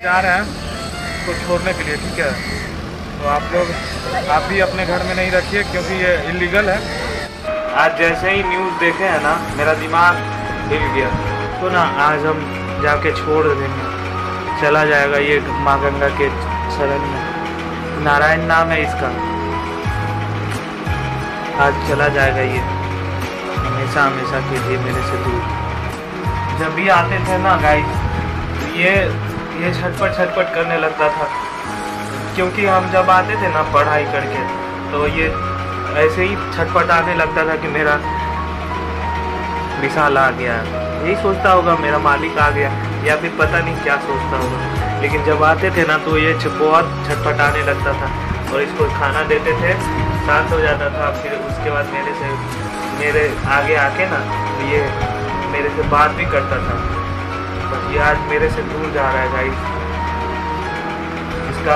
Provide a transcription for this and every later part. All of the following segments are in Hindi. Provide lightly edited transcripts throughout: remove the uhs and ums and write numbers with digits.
जा रहे हैं तो छोड़ने के लिए, ठीक है। तो आप भी अपने घर में नहीं रखिए क्योंकि ये इलीगल है। आज जैसे ही न्यूज़ देखे हैं ना, मेरा दिमाग हिल गया। तो ना आज हम जाके छोड़ देंगे, चला जाएगा ये माँ गंगा के शरण में। नारायण नाम है इसका। आज चला जाएगा ये हमेशा हमेशा के लिए मेरे से दूर। जब भी आते थे ना गाइस, ये छटपट करने लगता था, क्योंकि हम जब आते थे ना पढ़ाई करके तो ये ऐसे ही छटपटाने लगता था कि मेरा विशाल आ गया। यही सोचता होगा मेरा मालिक आ गया, या फिर पता नहीं क्या सोचता होगा। लेकिन जब आते थे ना तो ये बहुत छटपटाने लगता था और इसको खाना देते थे, शांत हो जाता था। फिर उसके बाद मेरे आगे आके ना ये मेरे से बात भी करता था। बस ये आज मेरे से दूर जा रहा है गाइस। इसका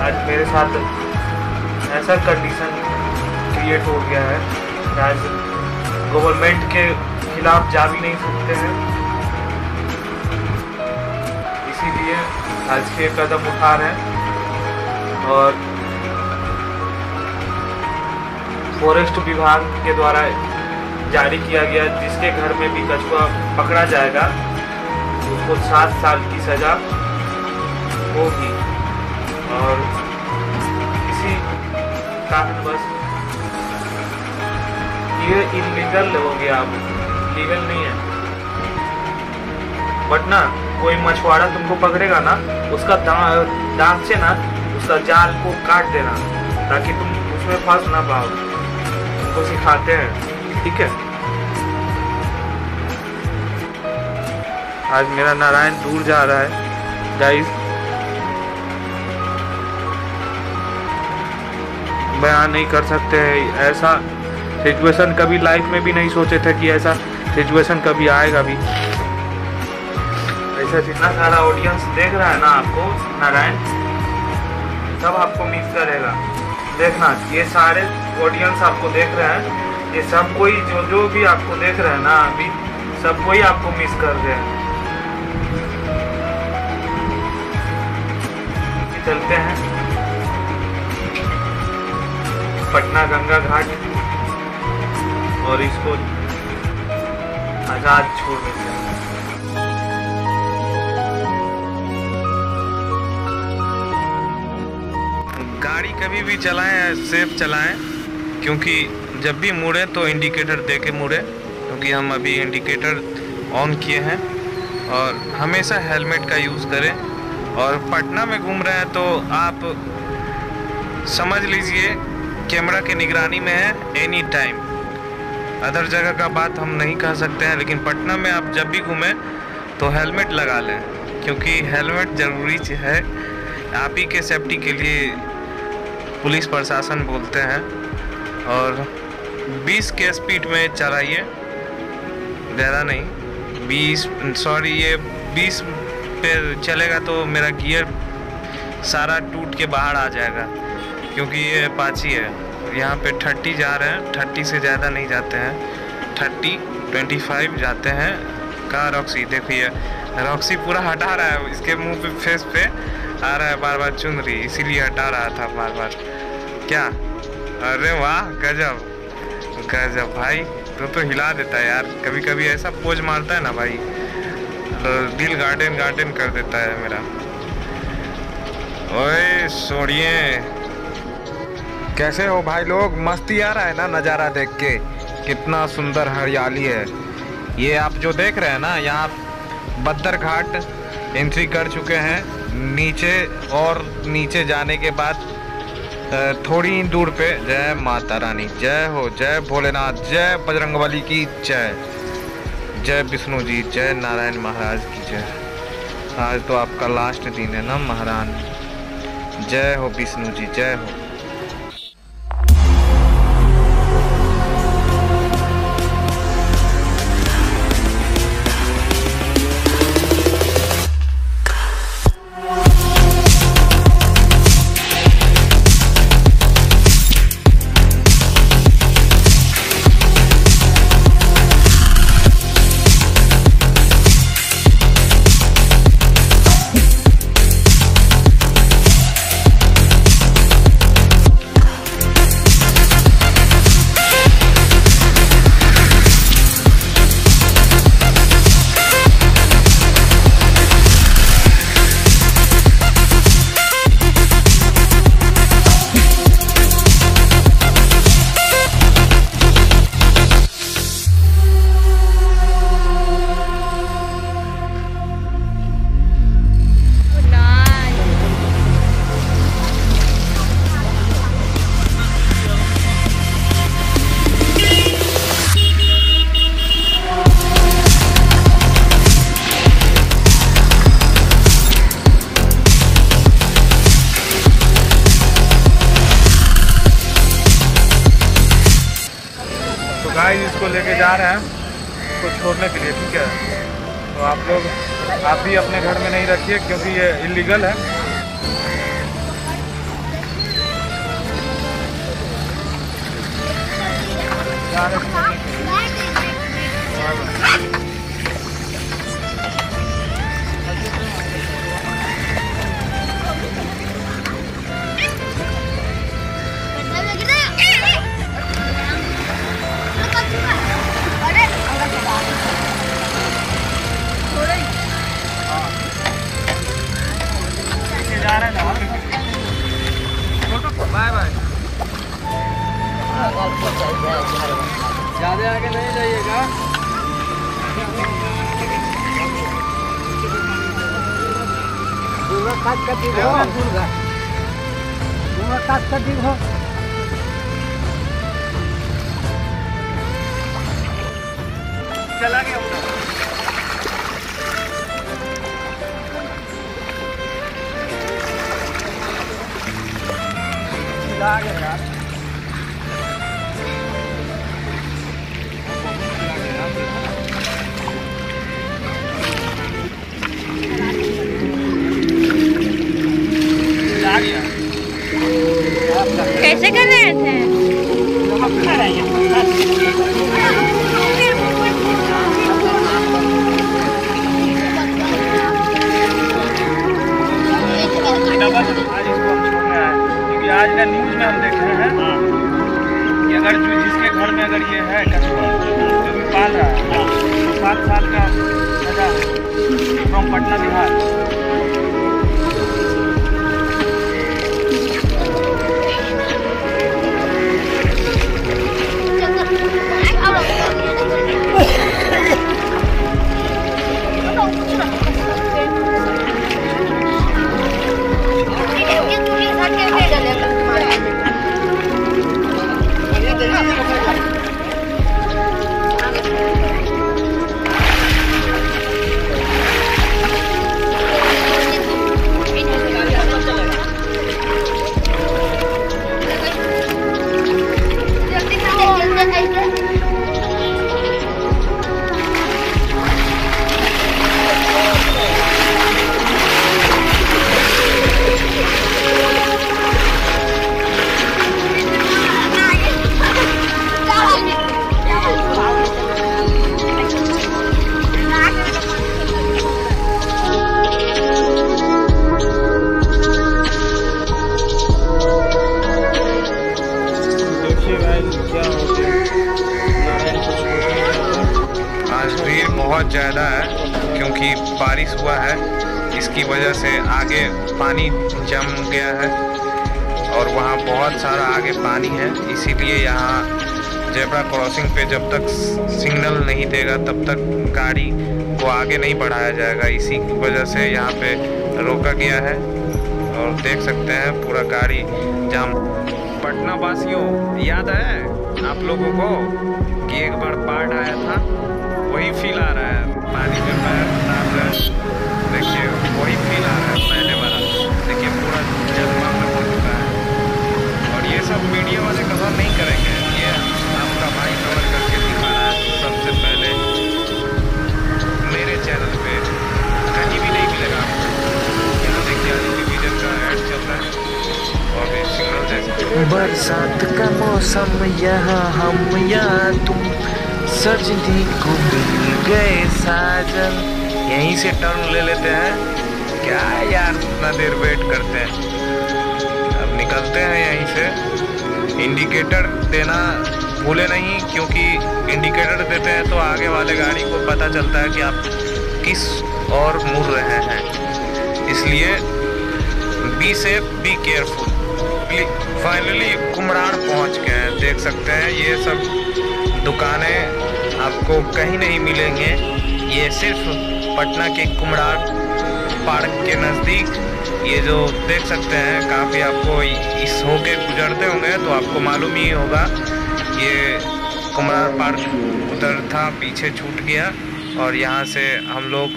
आज मेरे साथ ऐसा कंडीशन क्रिएट हो गया है कि आज गवर्नमेंट के खिलाफ जा भी नहीं सकते हैं। इसीलिए आज ये कदम उठा रहे हैं और फॉरेस्ट विभाग के द्वारा जारी किया गया, जिसके घर में भी कछुआ पकड़ा जाएगा उसको 7 साल की सजा होगी। और इसी कारणवश ये इलीगल हो गया, अब लीगल नहीं है। बट ना कोई मछुआरा तुमको पकड़ेगा ना, उसका दांत से ना उसका जाल को काट देना ताकि तुम उसमें फंस ना पाओ। उनको सिखाते हैं, ठीक है। आज मेरा नारायण दूर जा रहा है गाइस। बयान नहीं कर सकते हैं, ऐसा सिचुएशन कभी लाइफ में भी नहीं सोचे थे कि ऐसा सिचुएशन कभी आएगा भी। ऐसा जितना सारा ऑडियंस देख रहा है ना आपको, नारायण सब आपको मिस करेगा। देखना, ये सारे ऑडियंस आपको देख रहे हैं, ये सब कोई जो भी आपको देख रहे हैं ना अभी, सब कोई आपको मिस कर रहे हैं। चलते हैं पटना गंगा घाट और इसको आजाद छोड़ देते हैं। गाड़ी कभी भी चलाएं सेफ चलाएं, क्योंकि जब भी मुड़े तो इंडिकेटर दे के मुड़े, क्योंकि हम अभी इंडिकेटर ऑन किए हैं। और हमेशा हेलमेट का यूज़ करें। और पटना में घूम रहे हैं तो आप समझ लीजिए कैमरा के निगरानी में है एनी टाइम। अदर जगह का बात हम नहीं कह सकते हैं, लेकिन पटना में आप जब भी घूमें तो हेलमेट लगा लें, क्योंकि हेलमेट ज़रूरी है। आप ही के सेफ्टी के लिए पुलिस प्रशासन बोलते हैं। और 20 के स्पीड में चलाइए, ज़्यादा नहीं। 20 पे चलेगा तो मेरा गियर सारा टूट के बाहर आ जाएगा, क्योंकि ये अपाची है। यहाँ पे 30 जा रहे हैं, 30 से ज़्यादा नहीं जाते हैं। 30, 25 जाते हैं। कहाँ रॉक्सी, देखिए रॉक्सी पूरा हटा रहा है, इसके मुंह पे फेस पे आ रहा है बार बार चुनरी, इसीलिए हटा रहा था बार बार। क्या, अरे वाह, गजब गजब भाई, तो हिला देता है यार। कभी कभी ऐसा पोज मारता है ना भाई, तो दिल गार्डन कर देता है मेरा। ओए सोड़िए, कैसे हो भाई लोग? मस्ती आ रहा है ना नज़ारा देख के? कितना सुंदर हरियाली है। ये आप जो देख रहे हैं ना, यहाँ बद्दर घाट एंट्री कर चुके हैं नीचे। और नीचे जाने के बाद थोड़ी दूर पे जय माता रानी, जय हो, जय भोलेनाथ, जय बजरंगबली की जय, जय विष्णु जी, जय नारायण महाराज की जय। आज तो आपका लास्ट दिन है ना महाराज। जय हो विष्णु जी, जय हो। गाइस इसको लेके जा रहे हैं इसको छोड़ने के लिए, ठीक है। तो आप भी अपने घर में नहीं रखिए क्योंकि ये इलीगल है। Bye bye. ज़्यादा आगे नहीं जाइएगा। चला गया यार। कैसे कर रहे थे? आज का न्यूज़ में हम देख रहे हैं कि अगर जिसके घर में अगर ये है कछुआ जो भी पाल रहा है तो 7 साल का सजा फ्रॉम पटना बिहार। बहुत ज़्यादा है क्योंकि बारिश हुआ है, इसकी वजह से आगे पानी जम गया है और वहाँ बहुत सारा आगे पानी है। इसीलिए यहाँ जेब्रा क्रॉसिंग पे जब तक सिग्नल नहीं देगा तब तक गाड़ी को आगे नहीं बढ़ाया जाएगा। इसी की वजह से यहाँ पे रोका गया है और देख सकते हैं पूरा गाड़ी जाम। पटना वासियों, याद है आप लोगों को कि एक बार बाढ़ आया था, वही फील आ रहा है। पानी में पैर डाल रहे हैं, देखिए वही फील आ रहा है पहले वाला। देखिए पूरा जलमग्न हो चुका है और ये सब मीडिया वाले कवर नहीं करेंगे, ये आपका भाई कवर करके दिखा रहा है सबसे पहले। मेरे चैनल पे कहीं भी नहीं मिलेगा आपको। यहाँ देखिए टेलीविजन का ऐड चल रहा है और भी सिग्नल जैसे। बरसात का मौसम यहाँ हम या तुम सजनी को मिल गए साजन। यहीं से टर्न ले लेते हैं क्या यार, इतना देर वेट करते हैं। अब निकलते हैं यहीं से। इंडिकेटर देना भूले नहीं, क्योंकि इंडिकेटर देते हैं तो आगे वाले गाड़ी को पता चलता है कि आप किस ओर मुड़ रहे हैं। इसलिए be safe, be careful. Finally Kumhrar पहुंच गए हैं। देख सकते हैं ये सब दुकानें आपको कहीं नहीं मिलेंगे, ये सिर्फ पटना के कुम्हरार पार्क के नज़दीक। ये जो देख सकते हैं काफ़ी आपको इस होके गुजरते होंगे तो आपको मालूम ही होगा। ये कुम्हरार पार्क उधर था, पीछे छूट गया और यहाँ से हम लोग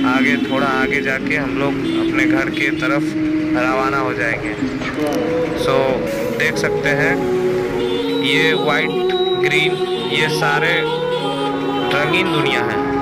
आगे थोड़ा आगे जाके हम लोग अपने घर के तरफ रवाना हो जाएंगे। सो देख सकते हैं ये वाइट ग्रीन ये सारे रंगीन दुनिया है।